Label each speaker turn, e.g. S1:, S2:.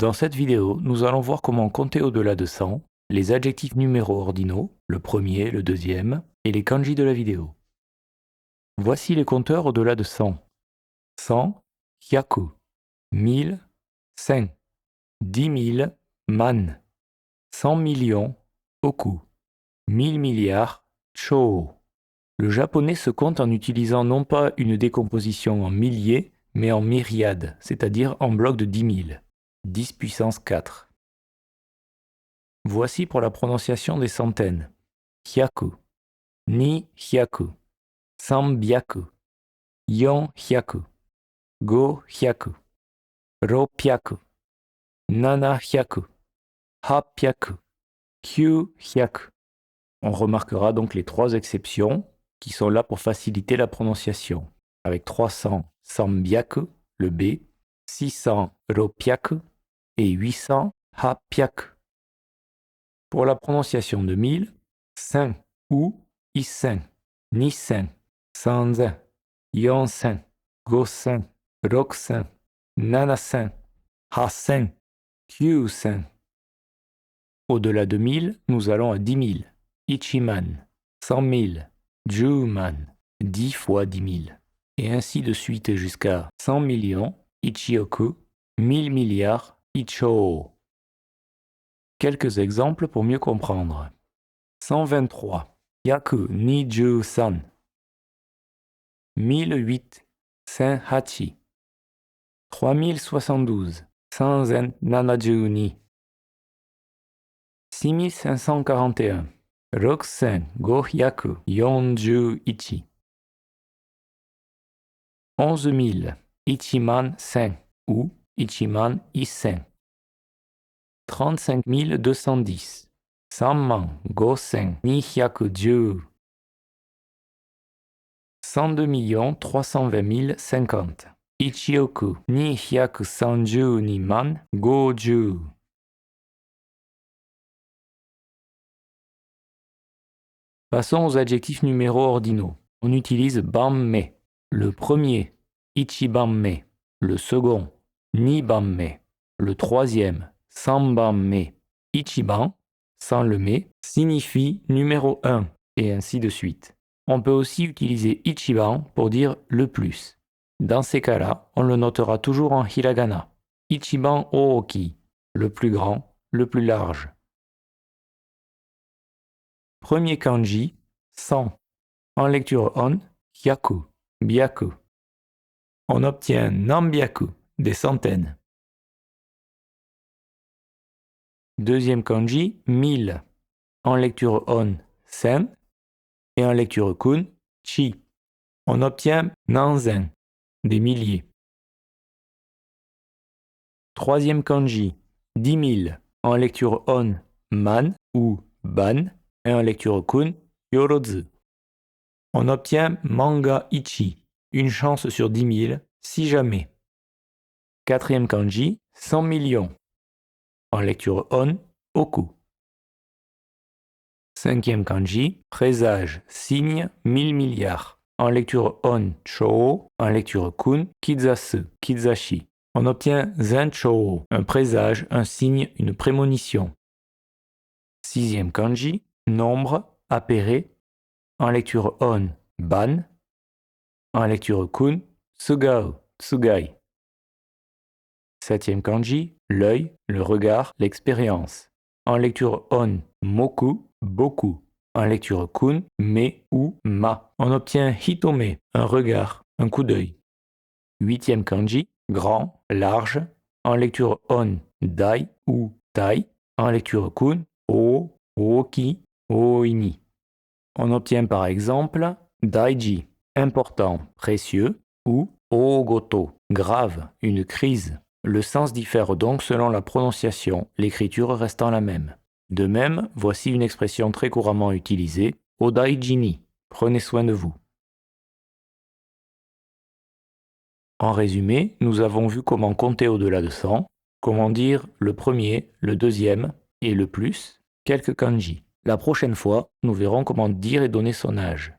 S1: Dans cette vidéo, nous allons voir comment compter au-delà de 100, les adjectifs numéros ordinaux, le premier, le deuxième, et les kanji de la vidéo. Voici les compteurs au-delà de 100. 100, hyaku. 1000, sen. 10 000, man. 100 millions, oku. 1000 milliards, chō. Le japonais se compte en utilisant non pas une décomposition en milliers, mais en myriades, c'est-à-dire en blocs de 10 000. 10 puissance 4. Voici pour la prononciation des centaines. Hyaku, ni hyaku, sanbyaku, yon hyaku, go hyaku, ropyaku, nana hyaku, hapyaku, kyu hyaku. On remarquera donc les trois exceptions qui sont là pour faciliter la prononciation. Avec 300 sanbyaku, le B, 600 ropyaku et 800 hapyaku. Pour la prononciation de 1000, 1000 ou 1000, 2000, 3000, 4000, 5000, 6000, 7000, 8000, 9000. Au-delà de 1000, nous allons à 10 000. Ichiman, 100 000, Juman, 10 fois 10 000. Et ainsi de suite jusqu'à 100 millions, Ichioku, 1000 milliards, Ichō. Quelques exemples pour mieux comprendre. 123, Yaku Nijusan. 1008, Senhachi. 3072, Sanzen Nanajuni. 6541, Rokusen Gohyaku Yonjuichi. 11000, Ichiman Sen ou Ichiman Isen. 35 210, Samman Gosen Nihyakuju. 102 320 050, Ichioku Nihyakusanju man Goju. Passons aux adjectifs numéros ordinaux. On utilise banme. Le premier, ichibanme. Le second, nibanme. Le troisième, sanbanme. Ichiban, sans le me, signifie numéro 1, et ainsi de suite. On peut aussi utiliser ichiban pour dire le plus. Dans ces cas-là, on le notera toujours en hiragana. Ichiban ooki, le plus grand, le plus large. Premier kanji, 100. En lecture on, hyaku, byaku. On obtient nanbyaku, des centaines. Deuxième kanji, 1000. En lecture on, sen. Et en lecture kun, chi. On obtient nanzen, des milliers. Troisième kanji, 10 000. En lecture on, man ou ban. Et en lecture kun, yorozu. On obtient manga ichi, une chance sur 10 000, si jamais. Quatrième kanji, 100 millions. En lecture on, oku. Cinquième kanji, présage, signe, 1000 milliards. En lecture on, chō. En lecture kun, kizasu, kizashi. On obtient zenchō, un présage, un signe, une prémonition. Sixième kanji, nombre, apéré. En lecture on, ban. En lecture kun, tsugao, tsugai. Septième kanji, l'œil, le regard, l'expérience. En lecture on, moku, beaucoup. En lecture kun, me ou ma. On obtient hitome, un regard, un coup d'œil. Huitième kanji, grand, large. En lecture on, dai ou tai. En lecture kun, o, oki, oini. On obtient par exemple daiji, important, précieux, ou ogoto, grave, une crise. Le sens diffère donc selon la prononciation, l'écriture restant la même. De même, voici une expression très couramment utilisée, odaiji ni, prenez soin de vous. En résumé, nous avons vu comment compter au-delà de 100, comment dire le premier, le deuxième et le plus, quelques kanji. La prochaine fois, nous verrons comment dire et donner son âge.